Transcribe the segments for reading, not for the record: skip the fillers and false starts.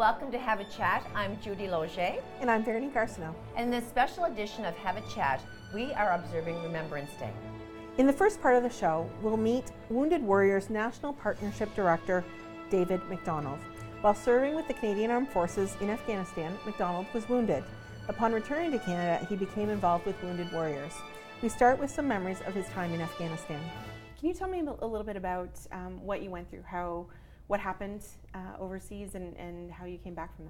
Welcome to Have a Chat. I'm Judy Loger. And I'm Veronique Arsenault. And in this special edition of Have a Chat, we are observing Remembrance Day. In the first part of the show, we'll meet Wounded Warriors National Partnership Director, David McDonald. While serving with the Canadian Armed Forces in Afghanistan, McDonald was wounded. Upon returning to Canada, he became involved with Wounded Warriors. We start with some memories of his time in Afghanistan. Can you tell me a little bit about what you went through, what happened overseas, and how you came back from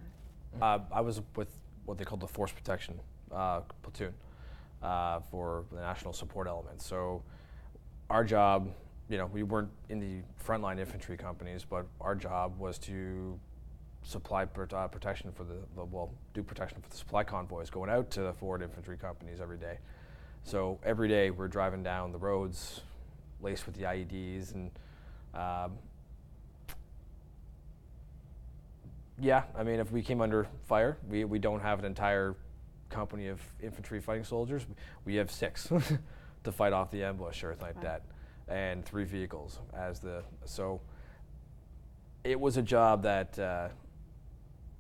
that? I was with what they called the Force Protection Platoon for the National Support Element. So our job, we weren't in the frontline infantry companies, but our job was to supply protection for do protection for the supply convoys going out to the forward infantry companies every day. So every day we're driving down the roads laced with the IEDs, and if we came under fire, we don't have an entire company of infantry fighting soldiers. We have 6 to fight off the ambush or anything like that, and 3 vehicles so it was a job that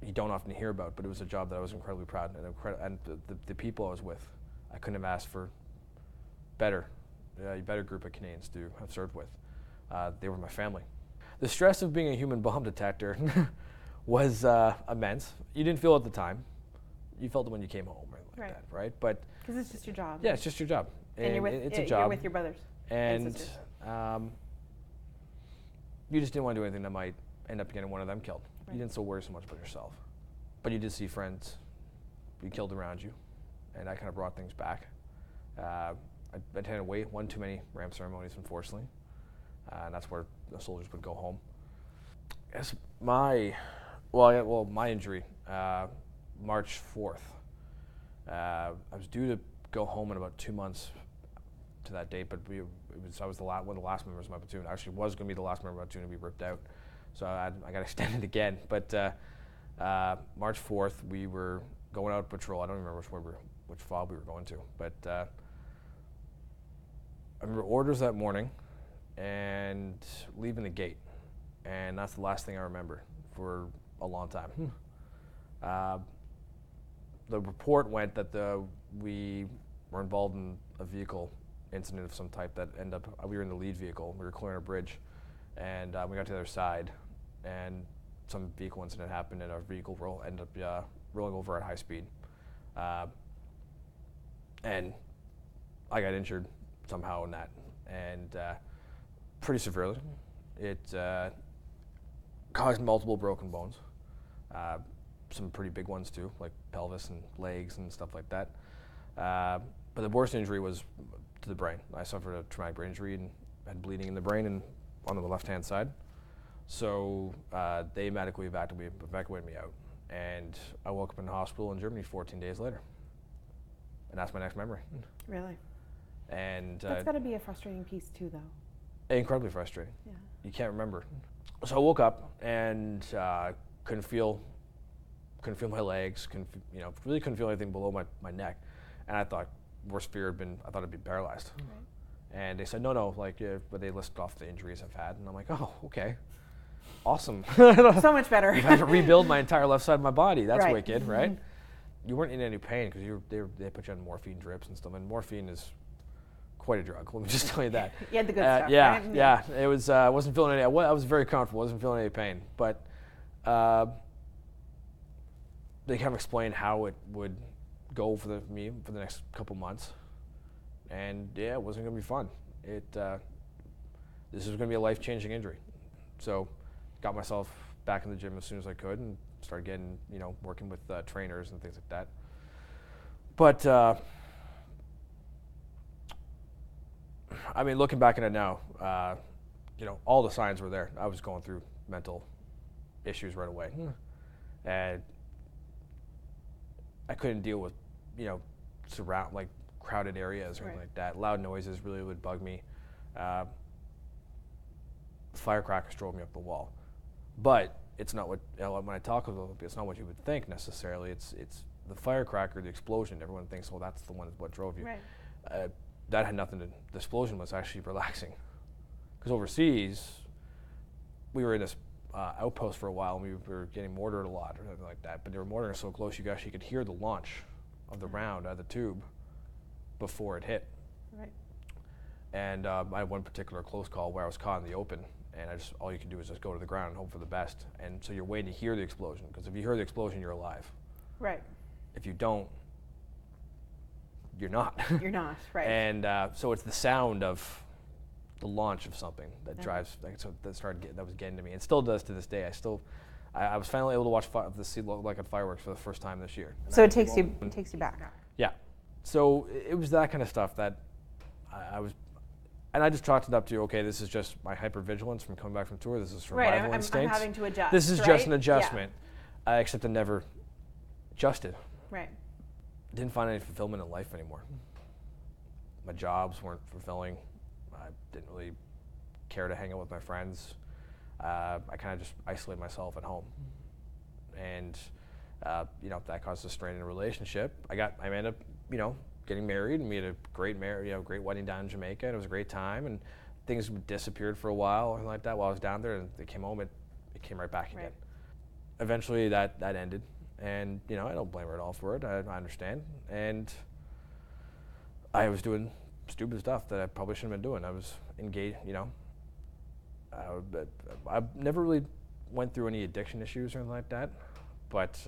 you don't often hear about, but it was a job that I was incredibly proud and the people I was with, I couldn't have asked for a better group of Canadians to have served with. They were my family. The stress of being a human bomb detector was immense. You didn't feel it at the time. You felt it when you came home, like that, right? But because it's just your job. Yeah, it's just your job. And you're it's a job. You're with your brothers and sisters. You just didn't want to do anything that might end up getting one of them killed. Right. You didn't so worry so much about yourself. But you did see friends be killed around you, and that kind of brought things back. I attended one too many RAM ceremonies, unfortunately, and that's where the soldiers would go home. As my injury, March 4th. I was due to go home in about 2 months to that date, but I was one of the last members of my platoon. I actually was going to be the last member of my platoon to be ripped out, so I got extended again. But March 4th, we were going out patrol. I don't even remember which fob we were going to, but I remember orders that morning and leaving the gate, and that's the last thing I remember for a long time. The report went that we were involved in a vehicle incident of some type that ended up, we were in the lead vehicle, we were clearing a bridge, and we got to the other side, and some vehicle incident happened, and our vehicle ended up rolling over at high speed. And I got injured somehow in that, and pretty severely. It caused multiple broken bones. Some pretty big ones too, like pelvis and legs and stuff like that. But the worst injury was to the brain. I suffered a traumatic brain injury and had bleeding in the brain and on the left-hand side. So they medically evacuated me out. And I woke up in the hospital in Germany 14 days later. And that's my next memory. Really? And that's got to be a frustrating piece too, though. Incredibly frustrating. Yeah. You can't remember. So I woke up and couldn't feel my legs, really couldn't feel anything below my neck. And I thought, worst fear I thought I'd be paralyzed. Right. And they said, no, but they listed off the injuries I've had. And I'm like, oh, okay, awesome. So much better. I've had to rebuild my entire left side of my body. That's right. Wicked, right? You weren't in any pain because they put you on morphine drips and stuff. And morphine is quite a drug. Let me just tell you that. You had the good stuff, yeah, right? Yeah. It was. I wasn't feeling any. I was very comfortable. Wasn't feeling any pain, but they kind of explained how it would go for me for the next couple months, and yeah, it wasn't going to be fun. This was going to be a life-changing injury, so got myself back in the gym as soon as I could and started getting, working with trainers and things like that. But looking back at it now, all the signs were there. I was going through mental issues right away, and I couldn't deal with, crowded areas or anything like that. Loud noises really would bug me. Firecrackers drove me up the wall. But it's not what, when I talk about it, it's not what you would think necessarily. It's the firecracker, the explosion. Everyone thinks, well, that's the one what drove you. Right. That had nothing to, the explosion was actually relaxing. Because overseas, we were in this outpost for a while, and we were getting mortared a lot or something like that. But they were mortaring so close, you actually could hear the launch of the round out of the tube before it hit. Right. And I had one particular close call where I was caught in the open, and all you can do is just go to the ground and hope for the best. And so you're waiting to hear the explosion, because if you hear the explosion, you're alive. Right. If you don't, you're not. You're not, right. And so it's the sound of the launch of something that drives. So that was getting to me, and still does to this day. I was finally able to watch the Sea Like a Fireworks for the first time this year. So it takes you back. Yeah. So it was that kind of stuff that I was, and I just chalked it up to, okay, this is just my hypervigilance from coming back from tour. This is survival I'm instincts. having to adjust. This is right? just an adjustment, except I never adjusted. Right. Didn't find any fulfillment in life anymore. My jobs weren't fulfilling. I didn't really care to hang out with my friends. I kind of just isolated myself at home, and that caused a strain in a relationship. I ended up, getting married, and we had a great great wedding down in Jamaica, and it was a great time. And things disappeared for a while and like that while I was down there, and they came home. It came right back again. Eventually, that ended, and I don't blame her at all for it. I understand, and I was doing stupid stuff that I probably shouldn't have been doing. I was engaged, I never really went through any addiction issues or anything like that, but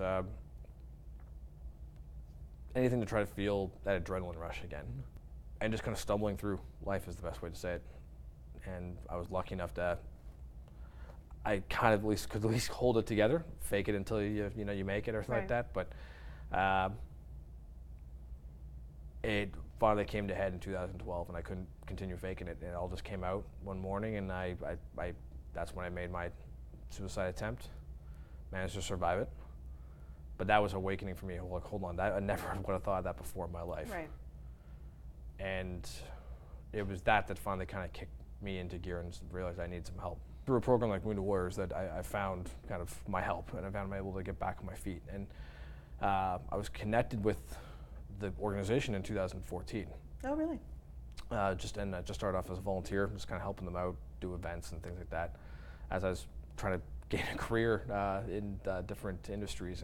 anything to try to feel that adrenaline rush again. And just kind of stumbling through life is the best way to say it. And I was lucky enough to, I kind of could at least hold it together, fake it until you make it or something like that. But it finally came to head in 2012, and I couldn't continue faking it. It all just came out one morning, and I that's when I made my suicide attempt. Managed to survive it, but that was awakening for me. Like, hold on, I never would have thought of that before in my life. Right. And it was that finally kind of kicked me into gear and realized I need some help. Through a program like Wounded Warriors, that I found kind of my help, and I found I'm able to get back on my feet. And I was connected with the organization in 2014. Oh, really? Just started off as a volunteer, just kind of helping them out, do events and things like that, as I was trying to gain a career in different industries.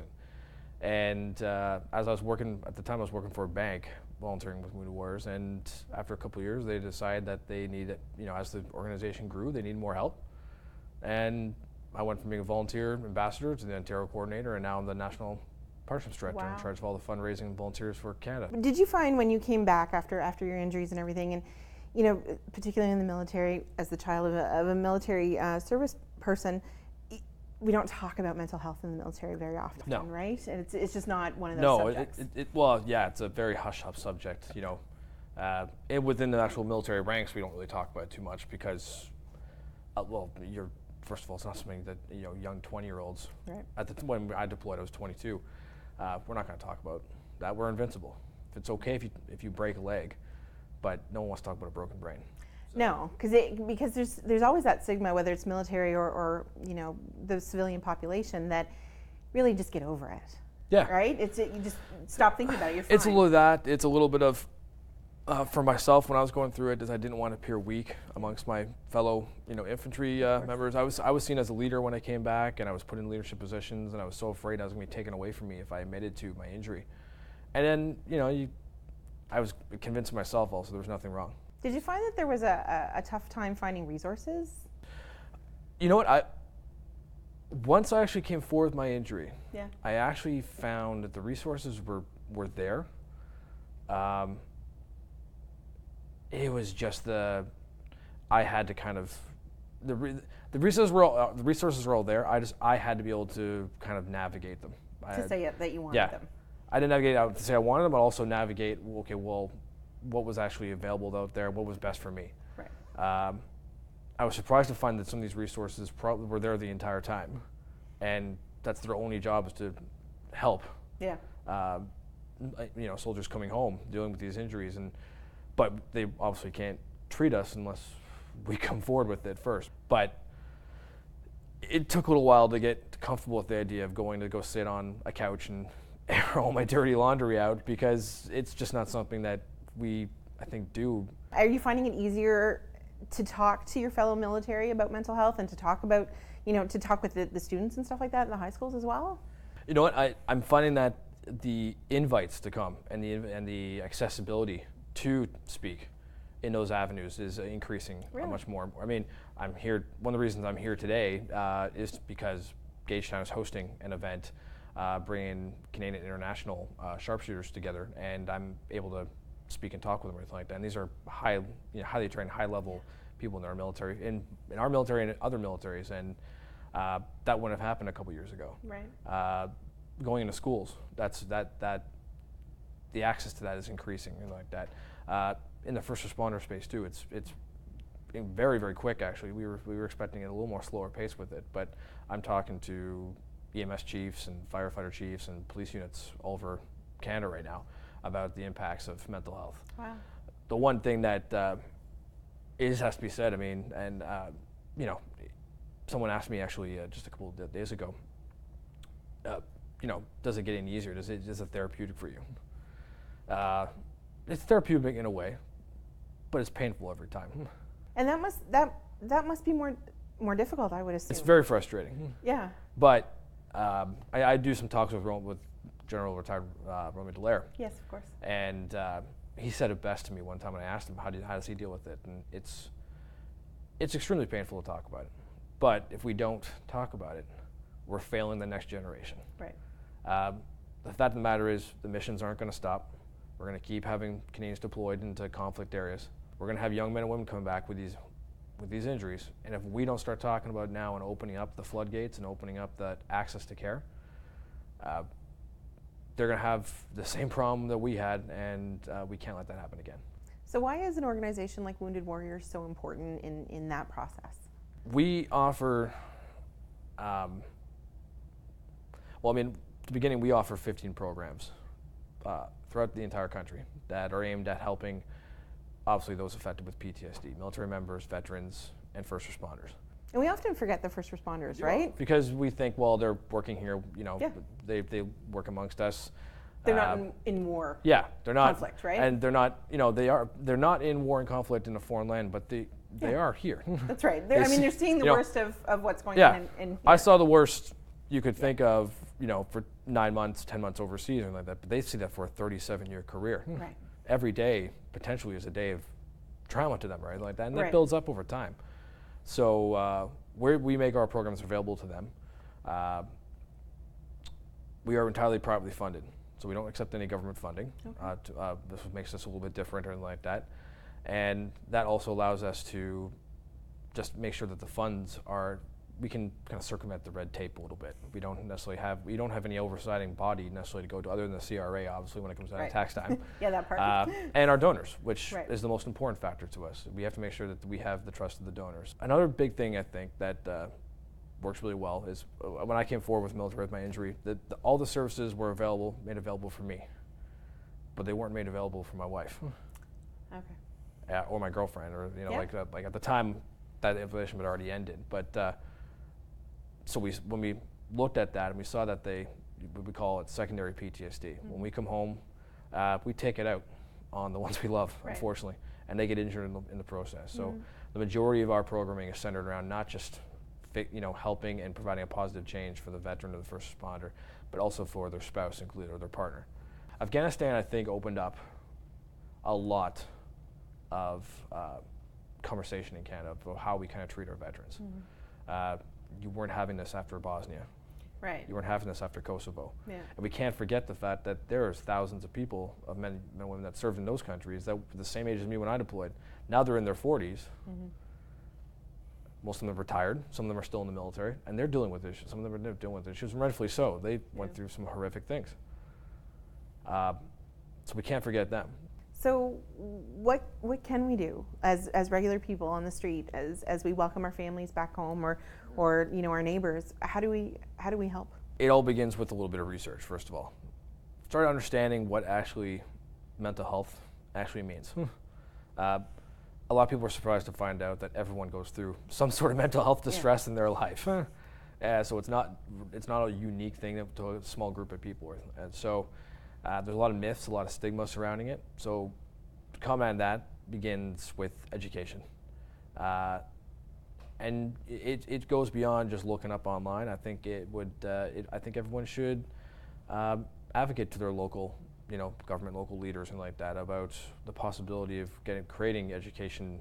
And as I was working, at the time I was working for a bank, volunteering with Wounded Warriors, and after a couple of years they decided that they needed, as the organization grew, they needed more help. And I went from being a volunteer ambassador to the Ontario coordinator, and now I'm the national partnerships director in charge of all the fundraising and volunteers for Canada. Did you find when you came back after your injuries and everything, and particularly in the military, as the child of a military service person, we don't talk about mental health in the military very often, right? And it's just not one of those subjects. It's a very hush-hush subject, and within the actual military ranks, we don't really talk about it too much because, first of all, it's not something that, young 20-year-olds, right. When I deployed, I was 22, we're not going to talk about that. We're invincible. It's okay if you break a leg, but no one wants to talk about a broken brain. So. No, because there's always that stigma, whether it's military or the civilian population, that really just get over it. Yeah. Right? You just stop thinking about it. You're fine. It's a little of that. It's a little bit of, for myself when I was going through it, is I didn't want to appear weak amongst my fellow infantry members. I was seen as a leader when I came back, and I was put in leadership positions, and I was so afraid I was going to be taken away from me if I admitted to my injury. And then I was convinced myself also there was nothing wrong. Did you find that there was a tough time finding resources? You know what? Once I actually came forward with my injury, I actually found that the resources were there. It was just I had to kind of the resources were all there. I had to be able to kind of navigate them. Say that you wanted them. I didn't navigate out to say I wanted them, but also navigate. Okay, well, what was actually available out there? What was best for me? Right. I was surprised to find that some of these resources probably were there the entire time, and that's their only job is to help. Yeah. Soldiers coming home dealing with these injuries, but they obviously can't treat us unless we come forward with it first. But it took a little while to get comfortable with the idea of going to go sit on a couch and air all my dirty laundry out, because it's just not something that we, I think, do. Are you finding it easier to talk to your fellow military about mental health and to talk about, to talk with the students and stuff like that in the high schools as well? You know what? I'm finding that the invites to come and the accessibility to speak in those avenues is increasing much more. I mean, I'm here. One of the reasons I'm here today is because Gagetown is hosting an event, bringing Canadian international sharpshooters together, and I'm able to speak and talk with them or anything like that. And these are highly trained, high-level people in our military, in our military and other militaries, and that wouldn't have happened a couple years ago. Right. Going into schools, that the access to that is increasing and like that. In the first responder space too, it's very, very quick actually. We were expecting a little more slower pace with it, but I'm talking to EMS chiefs and firefighter chiefs and police units all over Canada right now about the impacts of mental health. Wow. The one thing that has to be said, I mean, and someone asked me actually just a couple of days ago, does it get any easier? Is it therapeutic for you? It's therapeutic in a way, but it's painful every time. And that must be more difficult, I would assume. It's very frustrating. Yeah. But I do some talks with General Retired Romeo Dallaire. Yes, of course. And he said it best to me one time when I asked him how does he deal with it, and it's extremely painful to talk about it. But if we don't talk about it, we're failing the next generation. Right. The fact of the matter is the missions aren't going to stop. We're going to keep having Canadians deployed into conflict areas. We're going to have young men and women coming back with these injuries. And if we don't start talking about it now and opening up the floodgates and opening up that access to care, they're going to have the same problem that we had, and we can't let that happen again. So why is an organization like Wounded Warriors so important in that process? We offer, at the beginning we offer 15 programs throughout the entire country that are aimed at helping, obviously, those affected with PTSD, military members, veterans, and first responders. And we often forget the first responders, right? Because we think, well, they're working here, they work amongst us. They're not in war. Yeah, they're not conflict, right? And they're not, they're not in war and conflict in a foreign land, but they are here. That's right. They're seeing the worst of what's going on in here. I saw the worst you could think of, for 9 months, 10 months overseas or like that, but they see that for a 37-year career. Right. Every day potentially is a day of trauma to them, right? Like that, and that Right. builds up over time. So we make our programs available to them. We are entirely privately funded, so we don't accept any government funding. Okay. This makes us a little bit different or anything like that. And that also allows us to just make sure that the funds we can kind of circumvent the red tape a little bit. We don't have any oversighting body necessarily to go to, other than the CRA, obviously, when it comes down to tax time. Yeah, that part. And our donors, which Right. is the most important factor to us. We have to make sure that we have the trust of the donors. Another big thing I think that works really well is when I came forward with military with my injury, all the services were made available for me, but they weren't made available for my wife. Okay. Or my girlfriend, or Yeah. like at the time that information had already ended. But so when we looked at that and we saw that we call it secondary PTSD. Mm-hmm. When we come home, we take it out on the ones we love, Right. unfortunately, and they get injured in the process. So Mhm. the majority of our programming is centered around not just helping and providing a positive change for the veteran or the first responder, but also for their spouse included or their partner. Afghanistan, I think, opened up a lot of conversation in Canada about how we kind of treat our veterans. Mm-hmm. You weren't having this after Bosnia. Right. You weren't having this after Kosovo. Yeah. And we can't forget the fact that there's thousands of people, of men and women that served in those countries that were the same age as me when I deployed. Now they're in their 40s. Mm-hmm. Most of them have retired. Some of them are still in the military, and they're dealing with issues. Some of them are dealing with issues, and rightfully so. They went through some horrific things. So we can't forget them. So what can we do as regular people on the street as we welcome our families back home or our neighbors? How do we help? It all begins with a little bit of research, first of all. Start understanding what actually mental health actually means. A lot of people are surprised to find out that everyone goes through some sort of mental health distress in their life. So it's not a unique thing to a small group of people. And so there's a lot of myths, a lot of stigma surrounding it. So to combat that begins with education. and it goes beyond just looking up online. I think I think everyone should advocate to their local, government, local leaders and like that about the possibility of creating education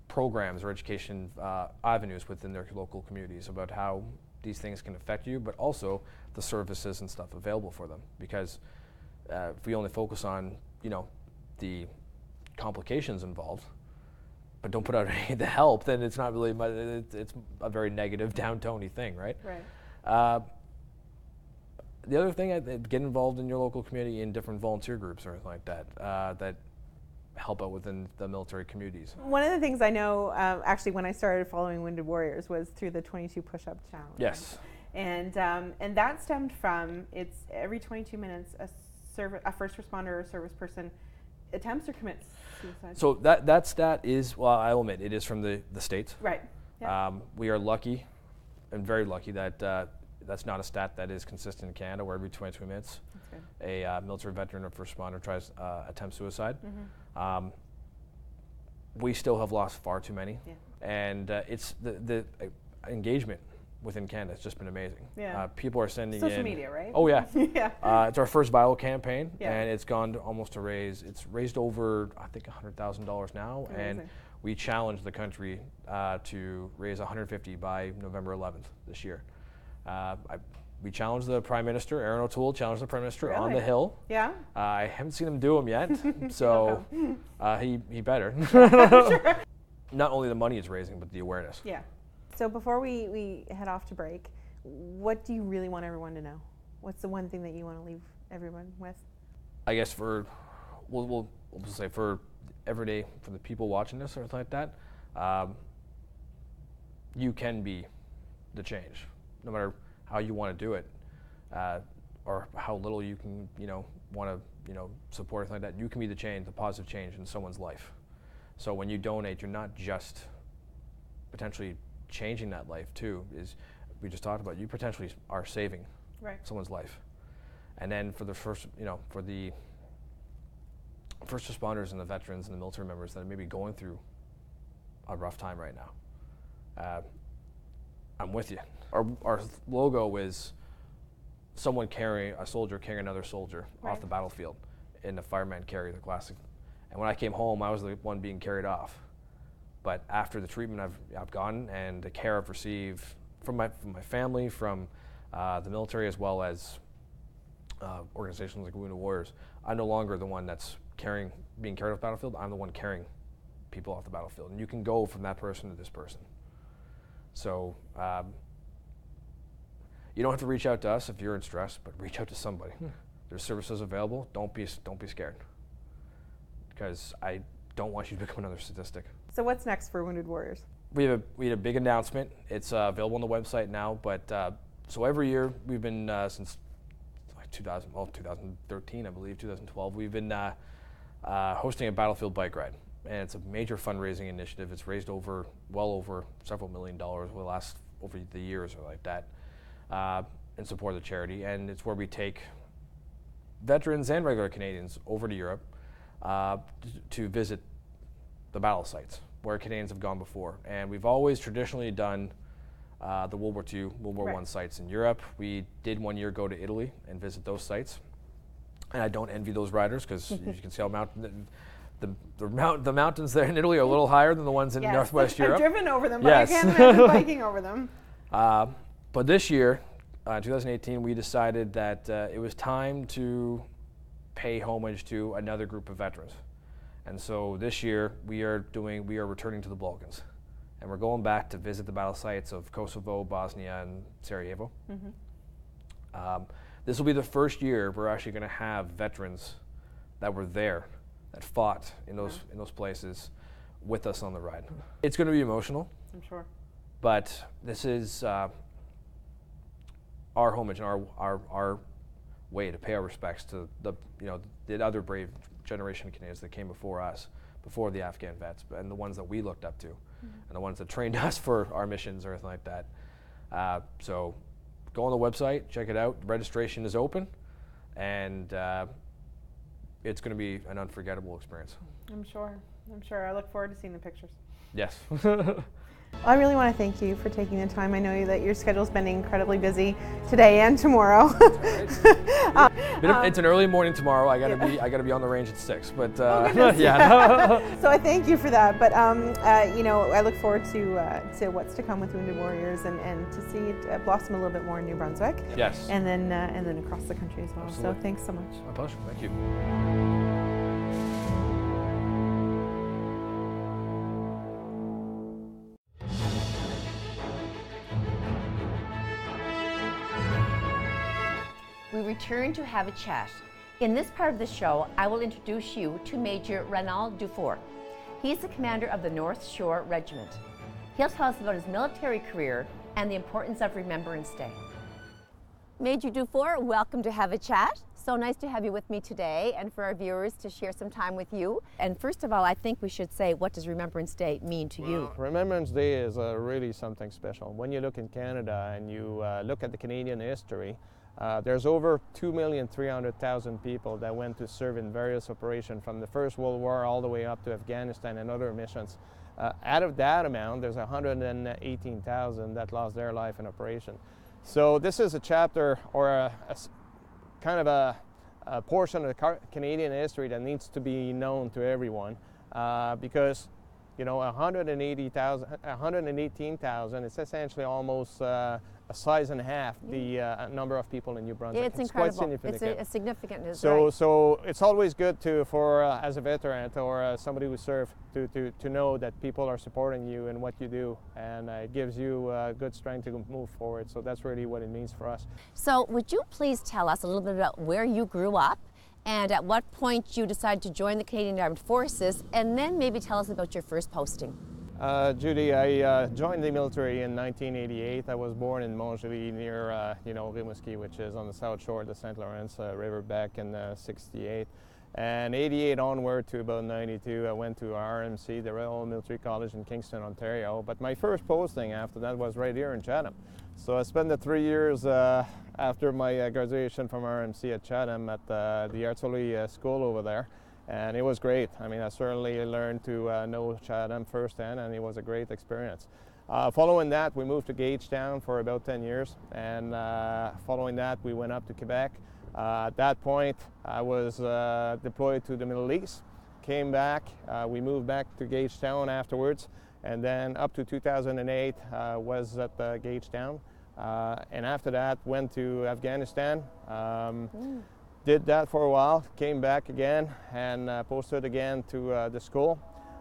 programs or education avenues within their local communities about how these things can affect you, but also the services and stuff available for them. Because if we only focus on, the complications involved, but don't put out any of the help, then it's not really it's a very negative, downtony thing, right? Right. The other thing, get involved in your local community in different volunteer groups or anything like that that help out within the military communities. One of the things I know, actually, when I started following Wounded Warriors was through the 22 push-up challenge. Yes. And that stemmed from, it's every 22 minutes a first responder or service person attempts or commits suicide. So that stat is, well, I'll admit, it is from the States. Right. Yeah. We are lucky and very lucky that that's not a stat that is consistent in Canada, where every 22 minutes a military veteran or first responder attempts suicide. Mm-hmm. We still have lost far too many. Yeah. And it's the engagement within Canada has just been amazing. Yeah. People are sending Social in media, right? Oh yeah. Yeah. It's our first viral campaign, Yeah. and it's gone to almost it's raised over, I think, $100,000 now. Amazing. And we challenged the country to raise $150 by November 11th this year. We challenged the Prime Minister, Aaron O'Toole challenged the Prime Minister on Really? the Hill. Yeah. I haven't seen him do them yet, so he better. Sure. Not only the money it's raising, but the awareness. Yeah. So before we head off to break, what do you really want everyone to know? What's the one thing that you want to leave everyone with? I guess we'll just say for everyday, for the people watching this or something like that, you can be the change, no matter how you want to do it, or how little you can, want to, support something like that. You can be the change, the positive change in someone's life. So when you donate, you're not just potentially changing that life too, is we just talked about, you potentially are saving someone's life. And then for the first responders and the veterans and the military members that may be going through a rough time right now, I'm with you. Our logo is a soldier carrying another soldier off the battlefield in the fireman carry, the classic. And when I came home, I was the one being carried off. But after the treatment I've gotten and the care I've received from my family, from the military, as well as organizations like Wounded Warriors, I'm no longer the one that's being carried off the battlefield. I'm the one carrying people off the battlefield. And you can go from that person to this person. So you don't have to reach out to us if you're in stress, but reach out to somebody. There's services available. Don't be scared, because I don't want you to become another statistic. So what's next for Wounded Warriors? We had a big announcement. It's available on the website now. But so every year we've been since like 2013, I believe, 2012. We've been hosting a battlefield bike ride, and it's a major fundraising initiative. It's raised well over several $1 million over the years or like that, in support of the charity. And it's where we take veterans and regular Canadians over to Europe to visit the battle sites where Canadians have gone before. And we've always traditionally done the World War II, World War I sites in Europe. We did one year go to Italy and visit those sites. And I don't envy those riders, because you can see how the mountains there in Italy are a little higher than the ones in Northwest Europe. I've driven over them, but Yes. I can't imagine biking over them. But this year, 2018, we decided that it was time to pay homage to another group of veterans. And so this year we are returning to the Balkans, and we're going back to visit the battle sites of Kosovo, Bosnia, and Sarajevo. Mm-hmm. This will be the first year we're actually going to have veterans that were there, that fought in those places with us on the ride. It's going to be emotional, I'm sure. but this is our homage and our way to pay our respects to the other brave generation of Canadians that came before us, before the Afghan vets, and the ones that we looked up to, and the ones that trained us for our missions or anything like that. So go on the website, check it out. Registration is open, and it's going to be an unforgettable experience. I'm sure. I look forward to seeing the pictures. Yes. I really want to thank you for taking the time. I know that your schedule's been incredibly busy today and tomorrow. It's an early morning tomorrow. I gotta be on the range at 6. But yeah. So I thank you for that. But you know, I look forward to what's to come with Wounded Warriors and to see it blossom a little bit more in New Brunswick. Yes. And then across the country as well. Absolutely. So thanks so much. My pleasure. Thank you. We return to have a chat. In this part of the show, I will introduce you to Major Ronald Dufour. He's the commander of the North Shore Regiment. He'll tell us about his military career and the importance of Remembrance Day. Major Dufour, welcome to Have a Chat. So nice to have you with me today and for our viewers to share some time with you. And first of all, I think we should say, what does Remembrance Day mean to you? Remembrance Day is really something special. When you look in Canada and you look at the Canadian history, there's over 2,300,000 people that went to serve in various operations from the First World War all the way up to Afghanistan and other missions. Out of that amount, there's 118,000 that lost their life in operation. So this is a chapter or a kind of a portion of the Canadian history that needs to be known to everyone because, you know, 118,000 is essentially almost a size and a half the number of people in New Brunswick. It's incredible. Quite significant. It's significant. So it's always good for as a veteran or somebody who served to know that people are supporting you in what you do, and it gives you good strength to move forward. So that's really what it means for us. So would you please tell us a little bit about where you grew up and at what point you decided to join the Canadian Armed Forces, and then maybe tell us about your first posting. Judy, I joined the military in 1988. I was born in Montjoly near, Rimouski, which is on the south shore of the St. Lawrence River back in '68. And 88 onward to about 92, I went to RMC, the Royal Military College in Kingston, Ontario. But my first posting after that was right here in Chatham. So I spent the 3 years after my graduation from RMC at Chatham at the Artillery School over there. And it was great. I mean, I certainly learned to know Chatham firsthand, and it was a great experience. Following that, we moved to Gagetown for about 10 years, and following that, we went up to Quebec. At that point, I was deployed to the Middle East, came back, we moved back to Gagetown afterwards, and then up to 2008 was at Gagetown. And after that, went to Afghanistan. Did that for a while, came back again and posted again to the school,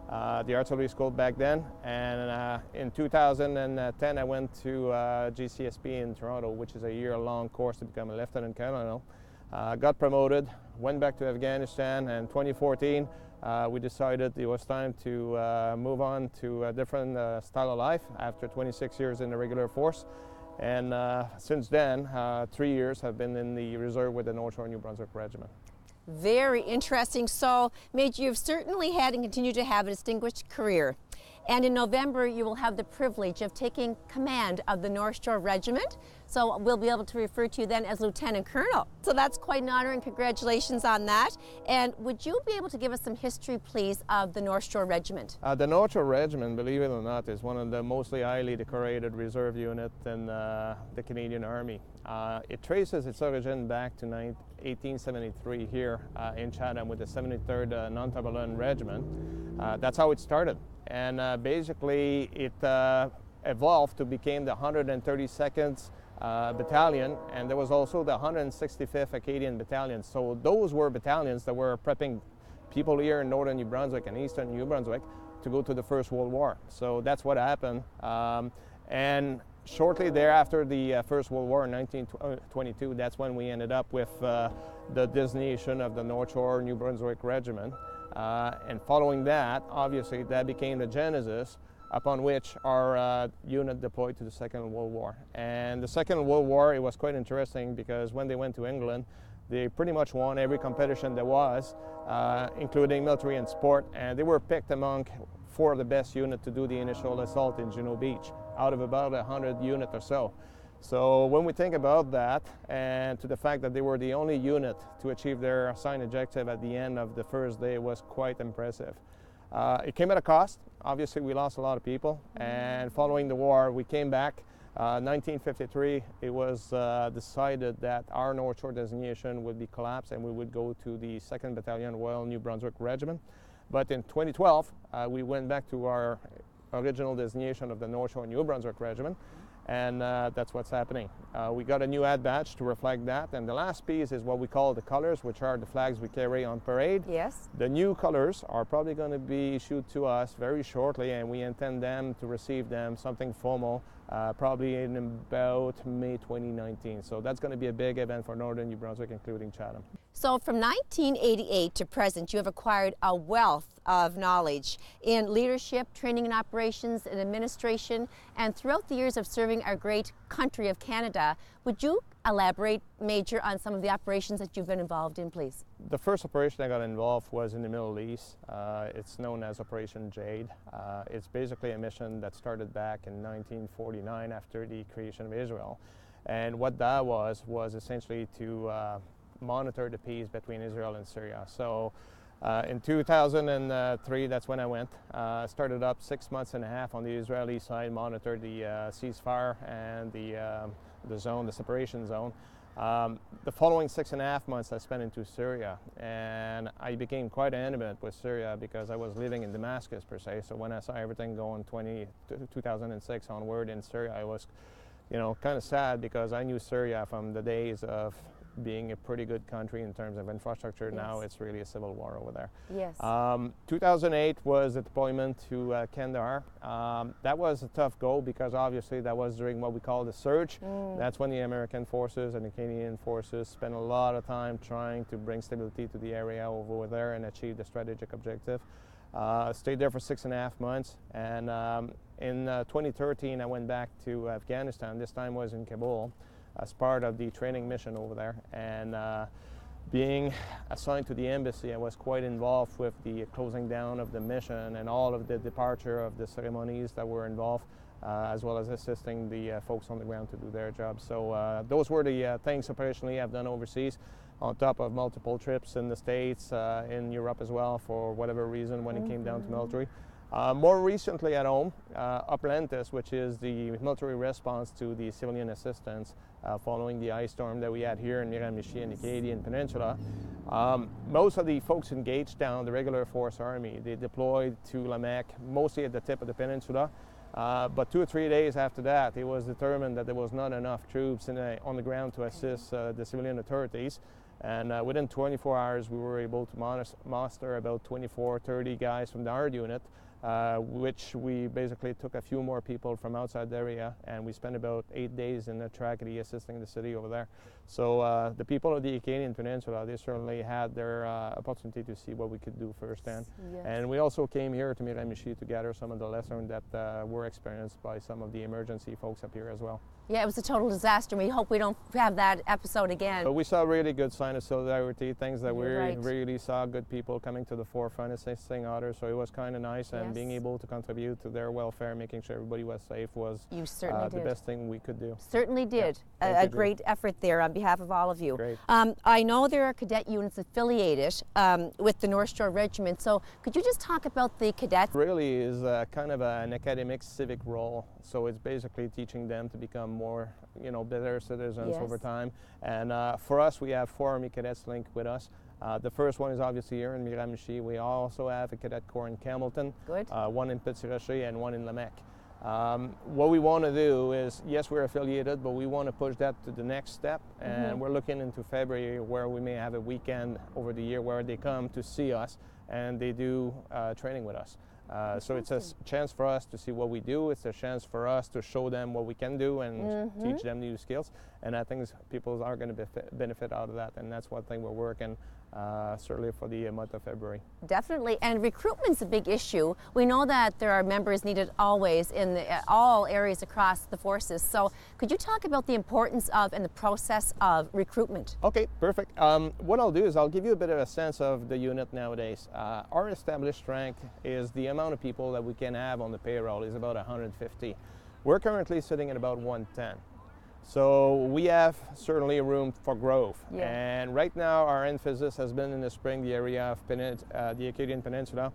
the artillery school back then. And in 2010, I went to GCSP in Toronto, which is a year-long course to become a lieutenant colonel. Got promoted, went back to Afghanistan, and in 2014, we decided it was time to move on to a different style of life after 26 years in the regular force. And since then, 3 years have been in the reserve with the North Shore New Brunswick Regiment. Very interesting. So, Major, you've certainly had and continue to have a distinguished career. And in November, you will have the privilege of taking command of the North Shore Regiment. So we'll be able to refer to you then as Lieutenant Colonel. So that's quite an honor, and congratulations on that. And would you be able to give us some history, please, of the North Shore Regiment? The North Shore Regiment, believe it or not, is one of the mostly highly decorated reserve units in the Canadian Army. It traces its origin back to 1873 here in Chatham with the 73rd Nantabullan Regiment. That's how it started. And basically it evolved to become the 132nd Battalion, and there was also the 165th Acadian Battalion. So those were battalions that were prepping people here in northern New Brunswick and eastern New Brunswick to go to the First World War. So that's what happened. And shortly thereafter, the First World War in 1922, that's when we ended up with the designation of the North Shore New Brunswick Regiment. And following that, obviously, that became the genesis upon which our unit deployed to the Second World War. And the Second World War, it was quite interesting because when they went to England, they pretty much won every competition there was, including military and sport, and they were picked among 4 of the best units to do the initial assault in Juno Beach, out of about 100 units or so. So when we think about that, and to the fact that they were the only unit to achieve their assigned objective at the end of the first day, was quite impressive. It came at a cost. Obviously, we lost a lot of people, and following the war, we came back. 1953, it was decided that our North Shore designation would be collapsed and we would go to the 2nd Battalion Royal New Brunswick Regiment. But in 2012, we went back to our original designation of the North Shore New Brunswick Regiment, and that's what's happening. We got a new ad badge to reflect that, and the last piece is what we call the colors, which are the flags we carry on parade. Yes. The new colors are probably going to be issued to us very shortly, and we intend them to receive them, something formal, probably in about May 2019. So that's going to be a big event for Northern New Brunswick, including Chatham. So from 1988 to present, you have acquired a wealth of knowledge in leadership, training and operations, and administration, and throughout the years of serving our great country of Canada. Would you elaborate, Major, on some of the operations that you've been involved in, please? The first operation I got involved was in the Middle East. It's known as Operation Jade. It's basically a mission that started back in 1949 after the creation of Israel. And what that was essentially to monitor the peace between Israel and Syria. So in 2003, that's when I went. Started up 6 months and a half on the Israeli side, monitored the ceasefire and the zone, the separation zone. The following 6.5 months I spent into Syria, and I became quite intimate with Syria because I was living in Damascus per se. So when I saw everything going 2006 onward in Syria, I was, kind of sad because I knew Syria from the days of being a pretty good country in terms of infrastructure. Yes. Now it's really a civil war over there. Yes. 2008 was a deployment to Kandahar. That was a tough go because obviously that was during what we call the surge. That's when the American forces and the Canadian forces spent a lot of time trying to bring stability to the area over there and achieve the strategic objective. Stayed there for 6.5 months, and in 2013 I went back to Afghanistan. This time was in Kabul as part of the training mission over there, and being assigned to the embassy, I was quite involved with the closing down of the mission and all of the departure of the ceremonies that were involved, as well as assisting the folks on the ground to do their job. So those were the things operationally I've done overseas, on top of multiple trips in the States, in Europe as well, for whatever reason when it came down to military. More recently at home, Uplantis, which is the military response to the civilian assistance following the ice storm that we had here in Miramichi and the Canadian Peninsula. Most of the folks engaged down the regular force army, they deployed to Lamec, mostly at the tip of the peninsula. But 2 or 3 days after that, it was determined that there was not enough troops on the ground to assist the civilian authorities. And within 24 hours, we were able to muster about 24-30 guys from our unit, which we basically took a few more people from outside the area, and we spent about 8 days in the Tracadie assisting the city over there. So the people of the Acadian Peninsula, they certainly had their opportunity to see what we could do firsthand. Yes. And we also came here to Miramichi to gather some of the lessons that were experienced by some of the emergency folks up here as well. Yeah, it was a total disaster. We hope we don't have that episode again. But we saw really good sign of solidarity, things that we You're right. really saw good people coming to the forefront, assisting others. So it was kind of nice, and Yes. being able to contribute to their welfare, making sure everybody was safe, was You certainly the did. best thing we could do. Certainly did. Thank A you, Jim. great effort there on behalf of all of you. Great. I know there are cadet units affiliated with the North Shore Regiment, so could you just talk about the cadets? Really is kind of an academic civic role. So it's basically teaching them to become more, better citizens Yes. over time. And for us, we have 4 Army cadets linked with us. The first one is obviously here in Miramichi. We also have a cadet corps in Campbellton, Good. one in Petit Rocher, and one in Lamec. What we want to do is, yes, we're affiliated, but we want to push that to the next step. And we're looking into February, where we may have a weekend over the year where they come to see us and they do training with us. So it's a chance for us to see what we do. It's a chance for us to show them what we can do and teach them new skills. And I think people are going to benefit out of that. And that's one thing we're working certainly for the month of February. Definitely, and recruitment's a big issue. We know that there are members needed always in all areas across the forces. So could you talk about the importance of and the process of recruitment? Okay, perfect. What I'll do is I'll give you a bit of a sense of the unit nowadays. Our established strength is the amount of people that we can have on the payroll is about 150. We're currently sitting at about 110. So we have certainly room for growth. Yeah. And right now our emphasis has been in the spring, the area of the Acadian Peninsula.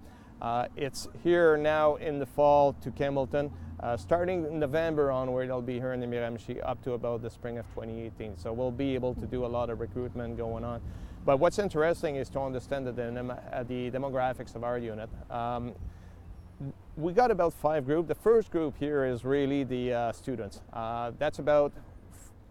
It's here now in the fall to Campbellton. Starting in November onward, it'll be here in the Miramichi up to about the spring of 2018. So we'll be able to do a lot of recruitment going on. But what's interesting is to understand the demographics of our unit. We got about 5 groups. The first group here is really the students. That's about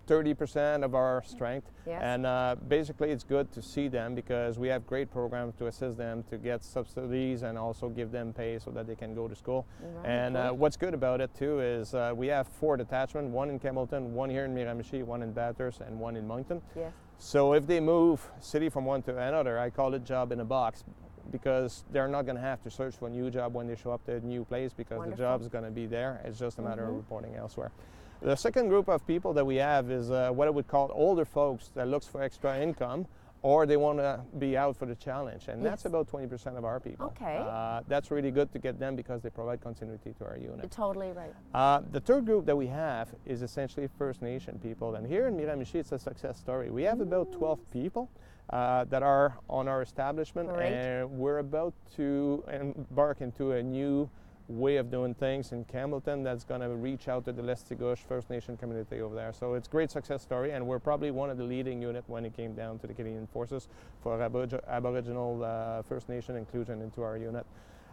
30% of our strength. Yes. And basically it's good to see them because we have great programs to assist them to get subsidies and also give them pay so that they can go to school. Right, And what's good about it too is we have 4 detachments, 1 in Campbellton, 1 here in Miramichi, 1 in Bathurst, and 1 in Moncton. Yes. So if they move city from one to another, I call it job in a box, because they're not going to have to search for a new job when they show up to a new place because Wonderful. the job's going to be there. It's just a matter of reporting elsewhere. The second group of people that we have is what I would call older folks that looks for extra income, or they want to be out for the challenge, and that's Yes. about 20% of our people. Okay. That's really good to get them because they provide continuity to our unit. You're totally right. The third group that we have is essentially First Nation people, and here in Miramichi it's a success story. We have about 12 people that are on our establishment, Great. and we're about to embark into a new way of doing things in Campbellton that's going to reach out to the Lestigouche First Nation community over there. So it's a great success story, and we're probably one of the leading units when it came down to the Canadian Forces for Aboriginal First Nation inclusion into our unit.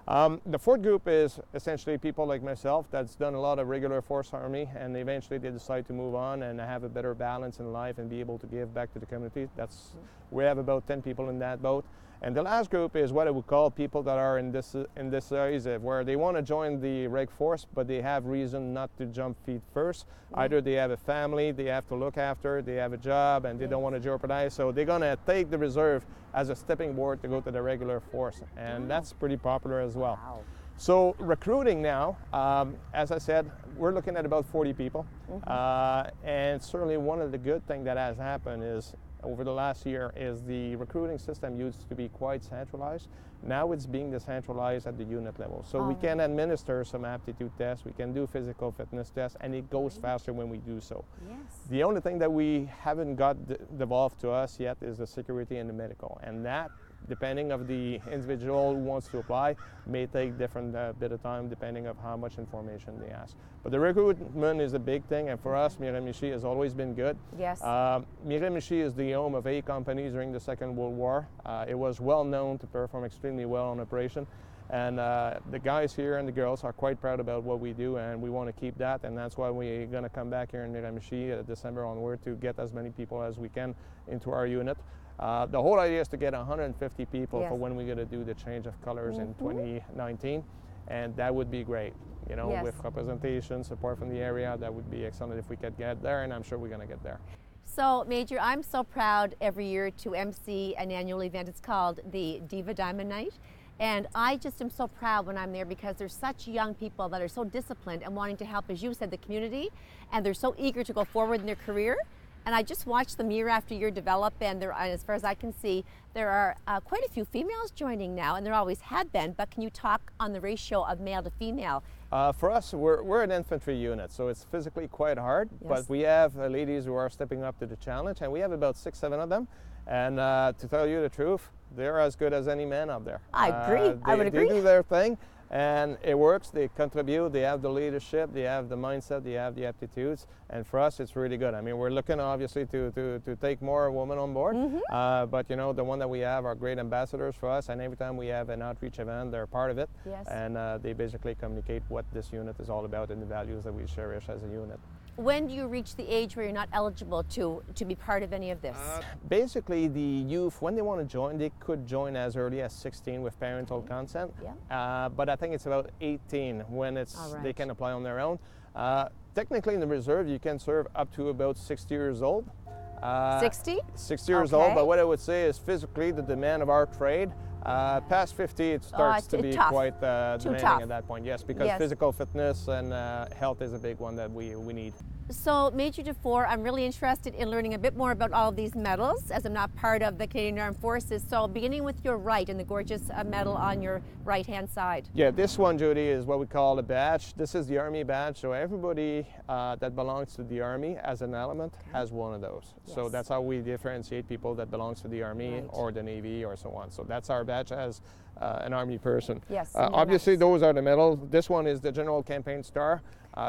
The fourth group is essentially people like myself that's done a lot of regular force army, and eventually they decide to move on and have a better balance in life and be able to give back to the community. We have about 10 people in that boat. And the last group is what I would call people that are in this series where they want to join the Reg Force, but they have reason not to jump feet first. Either they have a family they have to look after, they have a job, and they don't want to jeopardize. So they're going to take the reserve as a stepping board to go to the regular force. And that's pretty popular as well. Wow. So recruiting now, as I said, we're looking at about 40 people. And certainly one of the good things that has happened is over the last year is the recruiting system used to be quite centralized. Now it's being decentralized at the unit level. So we can administer some aptitude tests, we can do physical fitness tests, and it goes faster when we do so. Yes. The only thing that we haven't got devolved to us yet is the security and the medical. And that, depending of the individual who wants to apply, may take different bit of time depending of how much information they ask. But the recruitment is a big thing, and for us, Miramichi has always been good. Yes. Miramichi is the home of 8 companies during the Second World War. It was well known to perform extremely well on operation. And the guys here and the girls are quite proud about what we do, and we want to keep that, and that's why we're going to come back here in Miramichi December onward to get as many people as we can into our unit. The whole idea is to get 150 people for when we're going to do the change of colors in 2019, and that would be great. You know, with representation, support from the area, that would be excellent if we could get there, and I'm sure we're going to get there. So, Major, I'm so proud every year to MC an annual event. It's called the Diva Diamond Night. And I just am so proud when I'm there because there's such young people that are so disciplined and wanting to help, as you said, the community, and they're so eager to go forward in their career. And I just watch them year after year develop, and as far as I can see, there are quite a few females joining now, and there always had been, but can you talk on the ratio of male to female? For us, we're an infantry unit, so it's physically quite hard, but we have ladies who are stepping up to the challenge, and we have about 6, 7 of them. And to tell you the truth, they're as good as any man up there. I agree. I would agree. They do their thing, and it works. They contribute. They have the leadership. They have the mindset. They have the aptitudes. And for us, it's really good. I mean, we're looking obviously to take more women on board. But you know, the one that we have are great ambassadors for us. And every time we have an outreach event, they're part of it. Yes. And they basically communicate what this unit is all about and the values that we cherish as a unit. When do you reach the age where you're not eligible to be part of any of this? Basically, the youth, when they want to join, they could join as early as 16 with parental consent. But I think it's about 18 when they can apply on their own. Technically, in the reserve, you can serve up to about 60 years old. 60? 60 years old, but what I would say is physically the demand of our trade, past 50 it starts to be quite demanding at that point, yes, because physical fitness and health is a big one that we need. So, Major Dufour, I'm really interested in learning a bit more about all of these medals, as I'm not part of the Canadian Armed Forces. So, beginning with your right and the gorgeous medal on your right-hand side. Yeah, this one, Judy, is what we call a badge. This is the Army badge, so everybody that belongs to the Army as an element has one of those. Yes. So that's how we differentiate people that belongs to the Army Right. or the Navy or so on. So that's our badge as an Army person. Yes, Obviously, nice. those are the medals. This one is the General Campaign Star.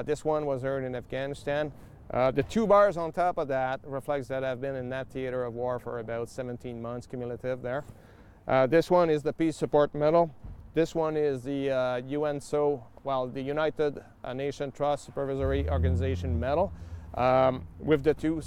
This one was earned in Afghanistan. The 2 bars on top of that reflects that I've been in that theater of war for about 17 months cumulative there. This one is the Peace Support Medal. This one is the the United Nations Trust Supervisory Organization Medal. With the two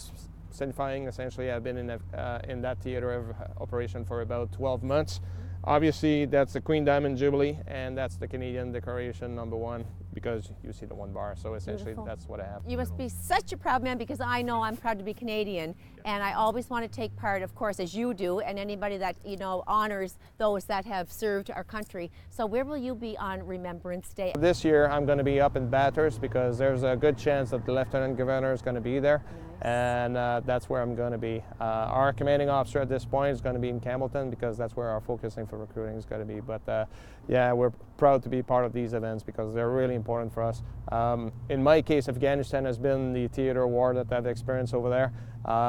signifying essentially I've been in that theater of operation for about 12 months. Obviously, that's the Queen Diamond Jubilee, and that's the Canadian Decoration #1 because you see the 1 bar. So essentially, Beautiful. that's what I have. You must be such a proud man, because I know I'm proud to be Canadian, and I always want to take part, of course, as you do, and anybody that, you know, honors those that have served our country. So where will you be on Remembrance Day? This year, I'm going to be up in Bathurst because there's a good chance that the Lieutenant Governor is going to be there. And that's where I'm going to be. Our commanding officer at this point is going to be in Campbellton because that's where our focusing for recruiting is going to be. But yeah, we're proud to be part of these events because they're really important for us. In my case, Afghanistan has been the theater of war that I've experienced over there.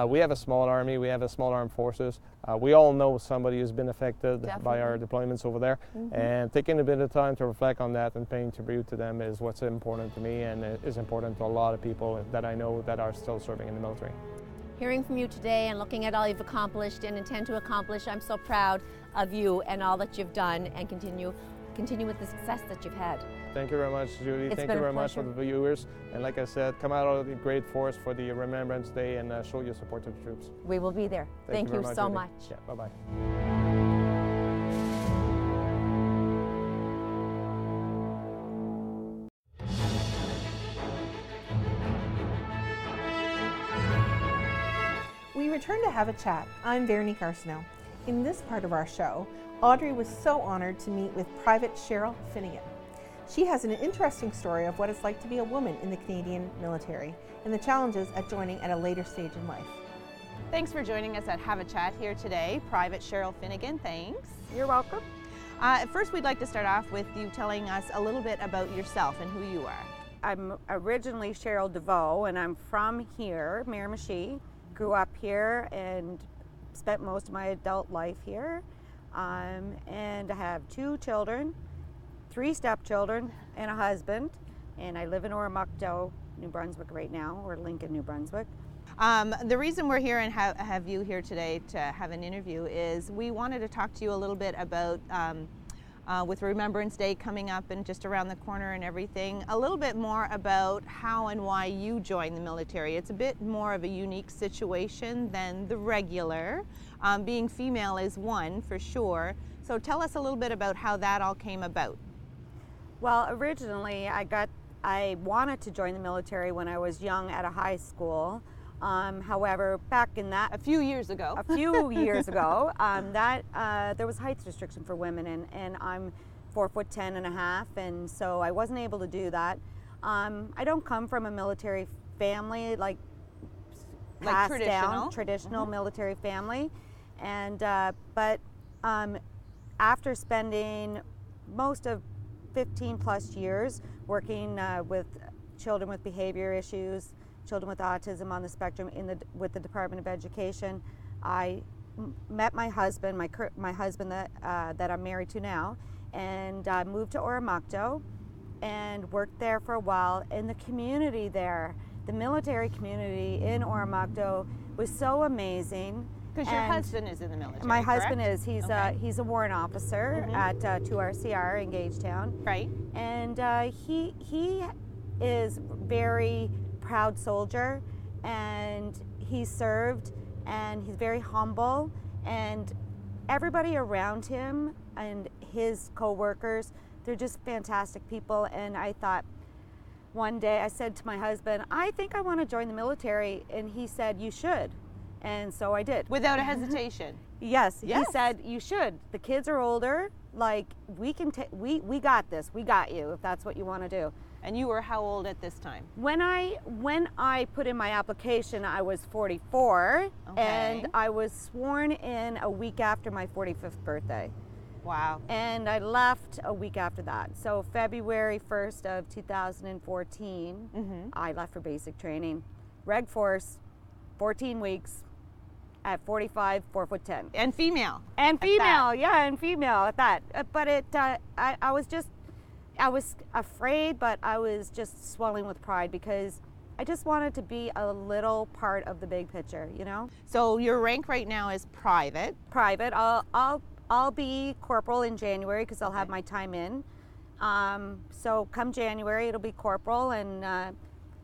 We have a small army, we have a small armed forces. We all know somebody who's been affected by our deployments over there. And taking a bit of time to reflect on that and paying tribute to them is what's important to me, and it is important to a lot of people that I know that are still serving in the military. Hearing from you today and looking at all you've accomplished and intend to accomplish, I'm so proud of you and all that you've done, and continue with the success that you've had. Thank you very much, Judy. It's Thank been you a very much for pleasure. the viewers. And like I said, come out of the great force for the Remembrance Day and show your support to the troops. We will be there. Thank very you so Judy. much. Yeah, bye-bye. We return to have a chat. I'm Veronique Arsenault. In this part of our show, Audrey was so honored to meet with Private Cheryl Finnegan. She has an interesting story of what it's like to be a woman in the Canadian military and the challenges at joining at a later stage in life. Thanks for joining us at Have a Chat here today. Private Cheryl Finnegan, thanks. You're welcome. First, we'd like to start off with you telling us a little bit about yourself and who you are. I'm originally Cheryl DeVoe, and I'm from here, Miramichi. Grew up here and spent most of my adult life here. And I have 2 children, 3 stepchildren, and a husband. And I live in Oromocto, New Brunswick right now, or Lincoln, New Brunswick. The reason we're here and have you here today to have an interview is we wanted to talk to you a little bit about, with Remembrance Day coming up and just around the corner and everything, a little bit more about how and why you joined the military. It's a bit more of a unique situation than the regular. Being female is one for sure. So tell us a little bit about how that all came about. Well, originally I wanted to join the military when I was young at a high school. However, back in that A few years ago. There was height restriction for women, and I'm 4'10.5", and so I wasn't able to do that. I don't come from a military family like passed down, traditional military family, and but after spending most of 15 plus years working with children with behavior issues, children with autism on the spectrum with the Department of Education, I met my husband, my husband that I'm married to now, and moved to Oromocto and worked there for a while. And the community there, the military community in Oromocto, was so amazing. Because your husband is in the military. My correct? husband is. He's a warrant officer at 2RCR in Gagetown. Right. And he is very proud soldier, and he served, and he's very humble, and everybody around him and his co-workers, they're just fantastic people. And I thought one day, I said to my husband, I think I want to join the military, and he said, you should. And so I did. Without a hesitation. Yes, Yes. he said you should. The kids are older. Like we got this. We got you if that's what you want to do. And you were how old at this time? When I put in my application, I was 44, Okay. and I was sworn in a week after my 45th birthday. Wow. And I left a week after that. So February 1st of 2014, I left for basic training. Reg Force, 14 weeks at 45, 4'10". And female. And that. female, yeah, and female at that. But I was afraid, but I was just swelling with pride because I just wanted to be a little part of the big picture, you know? So your rank right now is private. Private. I'll be corporal in January because I'll have my time in. So come January, it'll be corporal, and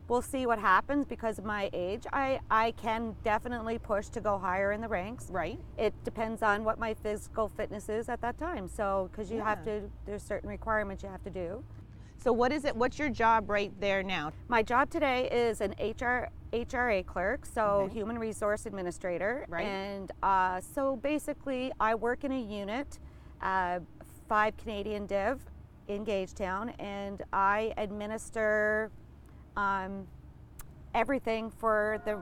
we'll see what happens because of my age. I can definitely push to go higher in the ranks. Right. It depends on what my physical fitness is at that time. So, because you have to, there's certain requirements you have to do. So what is it? What's your job right there now? My job today is an HRA clerk, so Human Resource Administrator. Right. And so basically, I work in a unit, 5 Canadian Div in Gagetown, and I administer everything for the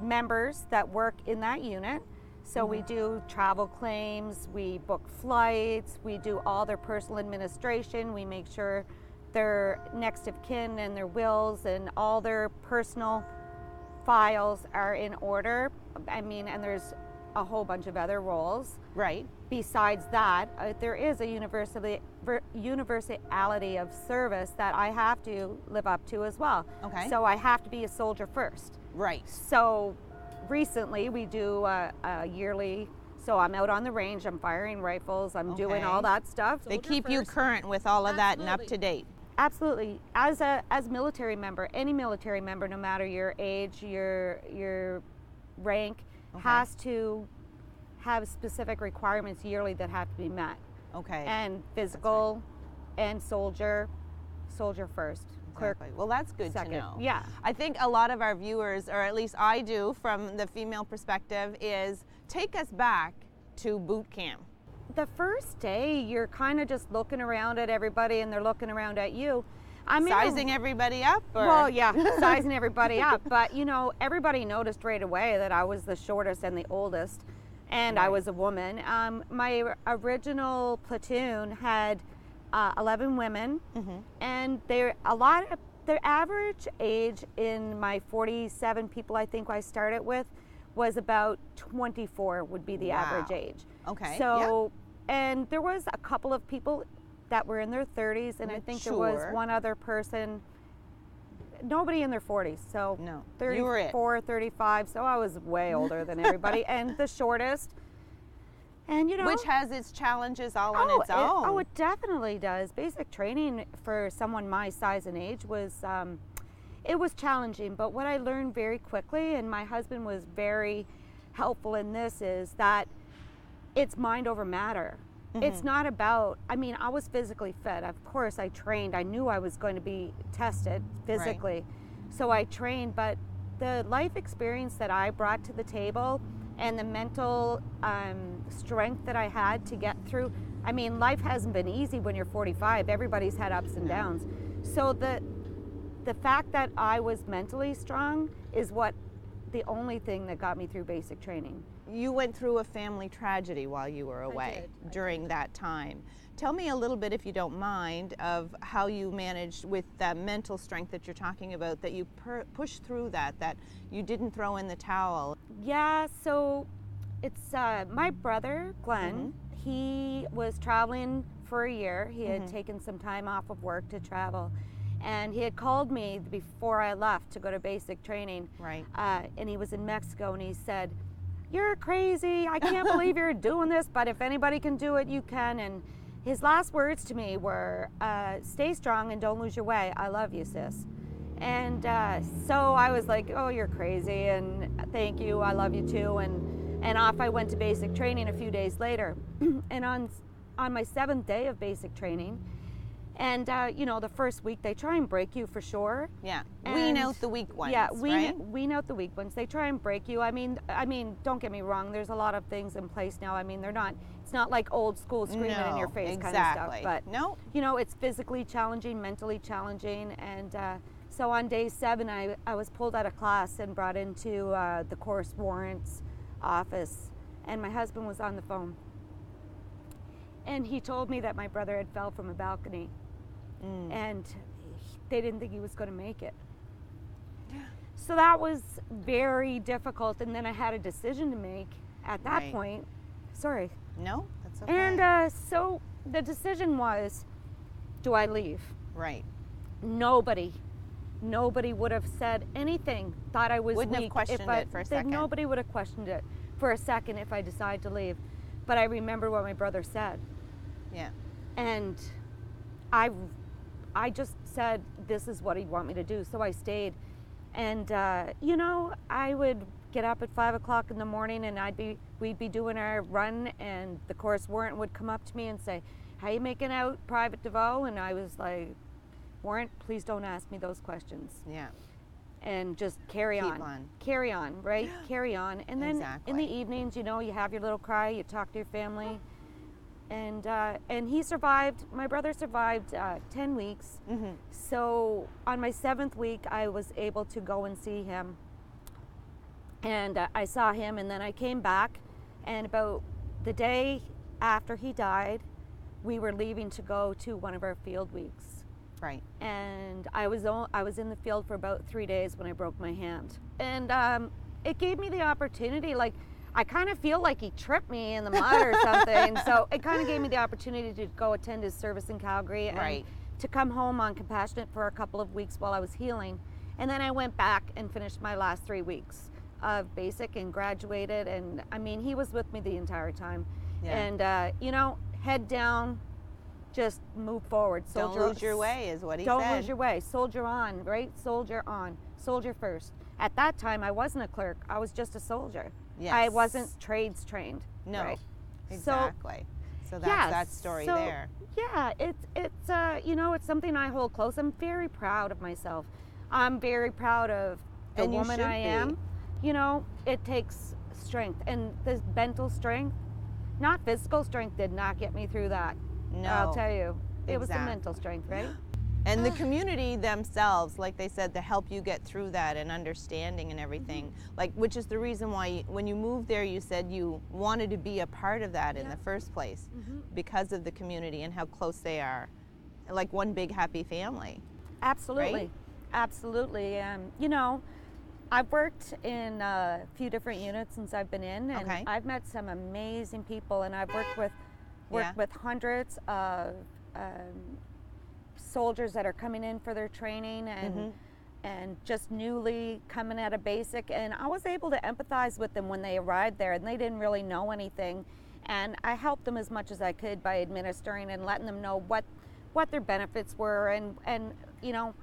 members that work in that unit. So we do travel claims, we book flights, we do all their personal administration, we make sure their next of kin and their wills and all their personal files are in order. I mean, and there's a whole bunch of other roles. Right. Besides that, there is a universality of service that I have to live up to as well. Okay. So I have to be a soldier first. Right. So recently we do a yearly, so I'm out on the range, I'm firing rifles, I'm doing all that stuff. They keep you current with all of that and up to date. Absolutely. As a military member, any military member, no matter your age, your rank, has to have specific requirements yearly that have to be met. Okay. And physical and soldier first. Clerk. Exactly. Well, that's good second. to know. Yeah. I think a lot of our viewers, or at least I do from the female perspective, is take us back to boot camp. The first day, you're kind of just looking around at everybody and they're looking around at you. I mean, Sizing everybody up? Or? Well, yeah, sizing everybody up. But, you know, everybody noticed right away that I was the shortest and the oldest, and I was a woman. My original platoon had 11 women, and the average age in my 47 people I think I started with was about 24 would be the average age. Okay. So, and there was a couple of people that were in their 30s, and I think there was one other person, nobody in their 40s, so no, 34, 35, so I was way older than everybody, and the shortest. And you know, which has its challenges all on its own. It definitely does. Basic training for someone my size and age was, it was challenging, but what I learned very quickly, and my husband was very helpful in this, is that it's mind over matter. It's not about, I mean, I was physically fit. Of course, I trained. I knew I was going to be tested physically. So I trained, but the life experience that I brought to the table and the mental strength that I had to get through, I mean, life hasn't been easy when you're 45. Everybody's had ups and downs. So the fact that I was mentally strong is the only thing that got me through basic training. You went through a family tragedy while you were away during that time. Tell me a little bit, if you don't mind, of how you managed with that mental strength that you're talking about, that you pushed through that you didn't throw in the towel. Yeah, so it's my brother, Glenn. He was traveling for a year. He had taken some time off of work to travel. And he had called me before I left to go to basic training. Right. And he was in Mexico, and he said, "You're crazy. I can't believe you're doing this, but if anybody can do it, you can." And his last words to me were, "Stay strong and don't lose your way. I love you, sis." And so I was like, "Oh, you're crazy, and thank you. I love you too." And off I went to basic training a few days later. And on my 7th day of basic training, And you know, the first week they try and break you for sure. Yeah. And Wean out the weak ones. Yeah, right? wean out the weak ones. They try and break you. I mean, don't get me wrong. There's a lot of things in place now. I mean, it's not like old school screaming in your face kind of stuff. But no, you know, it's physically challenging, mentally challenging, and so on day 7, I was pulled out of class and brought into the course warrants office, and my husband was on the phone, and he told me that my brother had fell from a balcony. And they didn't think he was going to make it. So that was very difficult, and then I had a decision to make at that point. Sorry. No, that's okay. And so the decision was, do I leave? Right. Nobody would have said anything, thought I was Wouldn't weak. have questioned it for a second. Nobody would have questioned it for a second if I decided to leave. But I remember what my brother said. Yeah. And I just said, this is what he'd want me to do. So I stayed. And, you know, I would get up at 5 o'clock in the morning, and we'd be doing our run, and the course warrant would come up to me and say, how you making out, Private DeVoe? And I was like, warrant, please don't ask me those questions. Yeah. And just carry on, right? Carry on. And then in the evenings, you know, you have your little cry, you talk to your family. And he survived, my brother survived 10 weeks. So on my 7th week, I was able to go and see him. And I saw him, and then I came back, and about the day after he died, we were leaving to go to one of our field weeks. Right. And I was in the field for about 3 days when I broke my hand. And it gave me the opportunity, like, I kind of feel like he tripped me in the mud or something. So it kind of gave me the opportunity to go attend his service in Calgary and to come home on compassionate for a couple of weeks while I was healing. And then I went back and finished my last 3 weeks of basic and graduated. And I mean, he was with me the entire time. Yeah. And, you know, head down, just move forward. Soldier, don't lose your way is what he said. Don't lose your way. Soldier on, right? Soldier on. Soldier first. At that time, I wasn't a clerk. I was just a soldier. Yes. I wasn't trades trained. No, right? Exactly. So that's that story there. Yeah, it's you know, it's something I hold close. I'm very proud of myself. I'm very proud of the woman I am. You know, it takes strength, and the mental strength, not physical strength, did not get me through that. No, I'll tell you, it was the mental strength, right? And the community themselves, like they said, to help you get through that and understanding and everything, like, which is the reason why when you moved there, you said you wanted to be a part of that in the first place because of the community and how close they are, like one big happy family. Absolutely, right? Absolutely. You know, I've worked in a few different units since I've been in, and I've met some amazing people, and I've worked with hundreds of soldiers that are coming in for their training and just newly coming out of basic, and I was able to empathize with them when they arrived there, and they didn't really know anything, and I helped them as much as I could by administering and letting them know what their benefits were, and you know,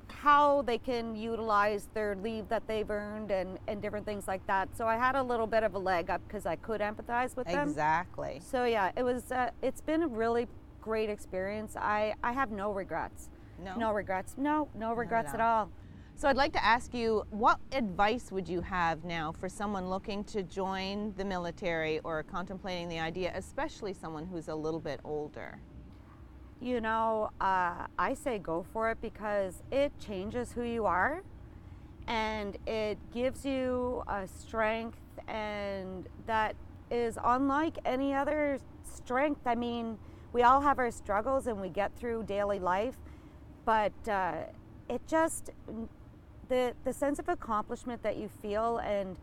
how they can utilize their leave that they've earned and different things like that. So I had a little bit of a leg up because I could empathize with them. Exactly. So yeah, it was it's been a really great experience. I have no regrets. No regrets. No regrets at all. So I'd like to ask you, what advice would you have now for someone looking to join the military or contemplating the idea, especially someone who's a little bit older? You know, I say go for it because it changes who you are, and it gives you a strength and that is unlike any other strength. I mean, we all have our struggles and we get through daily life, but it just, the sense of accomplishment that you feel, and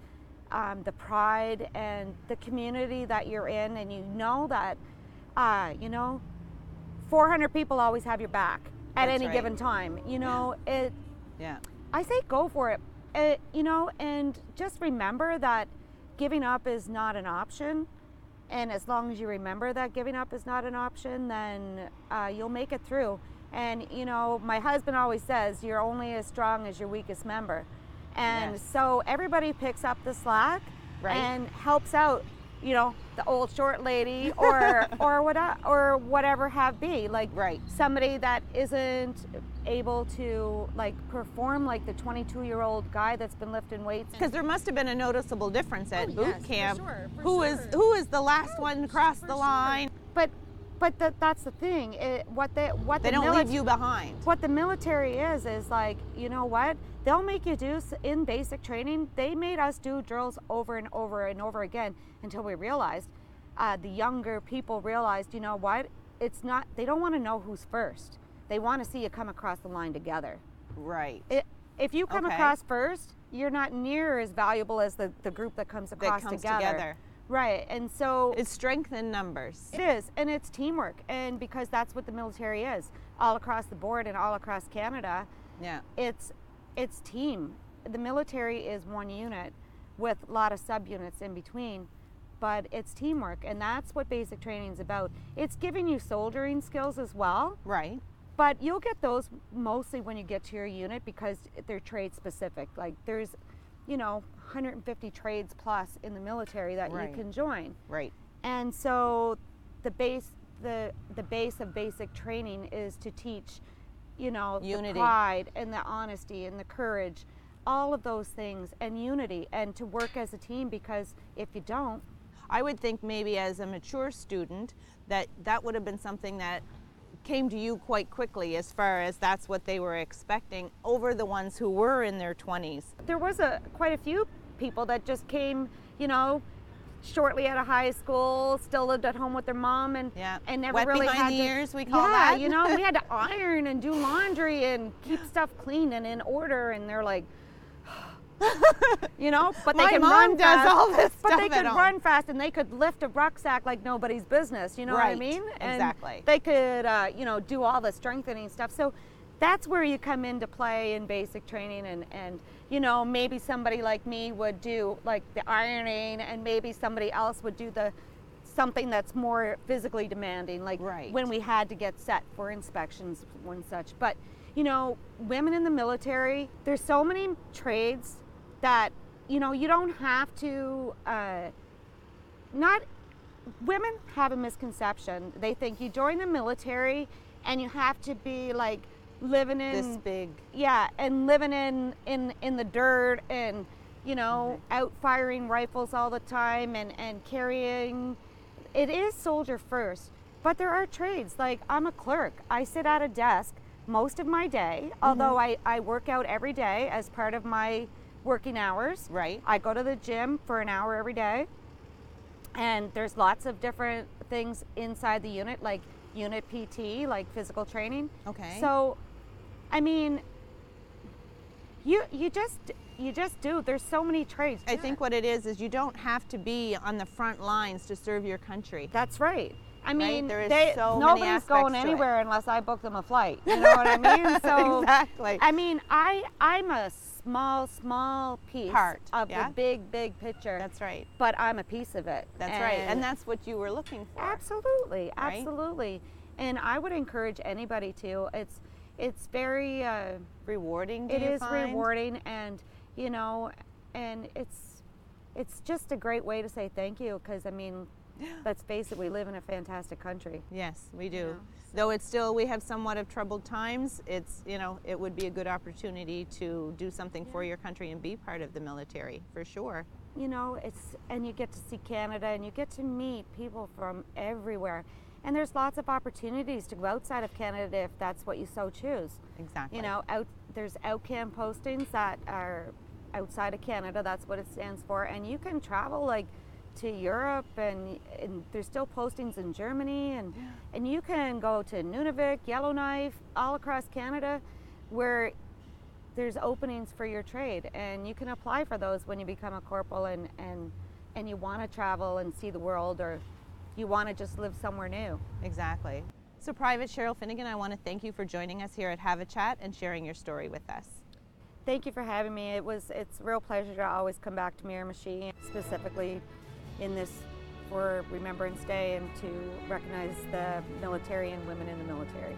the pride and the community that you're in, and you know that, you know, 400 people always have your back at any given time. You know, I say go for it. You know, and just remember that giving up is not an option. And as long as you remember that giving up is not an option, then you'll make it through. And, you know, my husband always says, you're only as strong as your weakest member. And so everybody picks up the slack and helps out you know, the old short lady or whatever have be, like Right. somebody that isn't able to like perform like the 22-year-old guy that's been lifting weights. Because there must have been a noticeable difference at boot yes, for camp. sure, for Who is the last one across the line? But that's the thing. They don't leave you behind. What the military is like, you know what? They'll make you do in basic training. They made us do drills over and over and over again until we realized, the younger people realized, you know what? It's not. They don't want to know who's first. They want to see you come across the line together. Right. If you come Okay. across first, you're not near as valuable as the group that comes across together. Right, and so It's strength in numbers. it is, and it's teamwork, and because that's what the military is, all across the board and all across Canada, Yeah. it's team. The military is one unit with a lot of subunits in between, but it's teamwork, and that's what basic training is about. It's giving you soldiering skills as well, Right. but you'll get those mostly when you get to your unit because they're trade specific. Like there's, you know, 150 trades plus in the military that Right. you can join. Right. And so the base of basic training is to teach, you know, Unity. the pride and the honesty and the courage, all of those things, and unity, and to work as a team, because if you don't, I would think maybe as a mature student that would have been something that came to you quite quickly, as far as that's what they were expecting over the ones who were in their 20s. there was quite a few people that just came, you know, shortly out of high school, still lived at home with their mom, and Yeah. and never Wet really behind had the to, ears, we call yeah, that. you know, we had to iron and do laundry and keep stuff clean and in order, and they're like, you know, but they My can mom run does fast. all this but stuff they at could home. run fast, and they could lift a rucksack like nobody's business. You know what I Right, mean? And exactly. they could, you know, do all the strengthening stuff. So that's where you come into play in basic training, and you know, maybe somebody like me would do like the ironing, and maybe somebody else would do something that's more physically demanding, like Right. when we had to get set for inspections and such. But you know, women in the military, there's so many trades that, you know, you don't have to women have a misconception. They think you join the military and you have to be like living in This big. yeah, and living in the dirt, and you know, out firing rifles all the time, and carrying. It is soldier first, but there are trades. Like I'm a clerk. I sit at a desk most of my day, although I work out every day as part of my working hours. Right. I go to the gym for an hour every day, and there's lots of different things inside the unit, like unit PT, like physical training. Okay. So, I mean, you just do. There's so many trades. I think what it is you don't have to be on the front lines to serve your country. That's right. I mean, There is they, so many nobody's aspects going to it. anywhere unless I book them a flight. You know what I mean? So Exactly. I mean, I'm a small piece Part, of yeah. the big picture. That's right. But I'm a piece of it. That's right. And that's what you were looking for. absolutely, right? absolutely. And I would encourage anybody to. It's very. Rewarding, do It you is find? rewarding, and you know, and it's just a great way to say thank you, because I mean, let's face it, we live in a fantastic country. Yes, we do. Though it's still, we have somewhat of troubled times, it's, you know, it would be a good opportunity to do something for your country and be part of the military, for sure. You know, and you get to see Canada, and you get to meet people from everywhere. And there's lots of opportunities to go outside of Canada if that's what you so choose. Exactly. You know, there's outcam postings that are outside of Canada, that's what it stands for, and you can travel like to Europe, and there's still postings in Germany, and you can go to Nunavik, Yellowknife, all across Canada, where there's openings for your trade, and you can apply for those when you become a corporal, and you want to travel and see the world, or you want to just live somewhere new. Exactly. So Private Cheryl Finnegan, I want to thank you for joining us here at Have a Chat and sharing your story with us. Thank you for having me. It's a real pleasure to always come back to Miramichi, specifically in this for Remembrance Day, and to recognize the military and women in the military.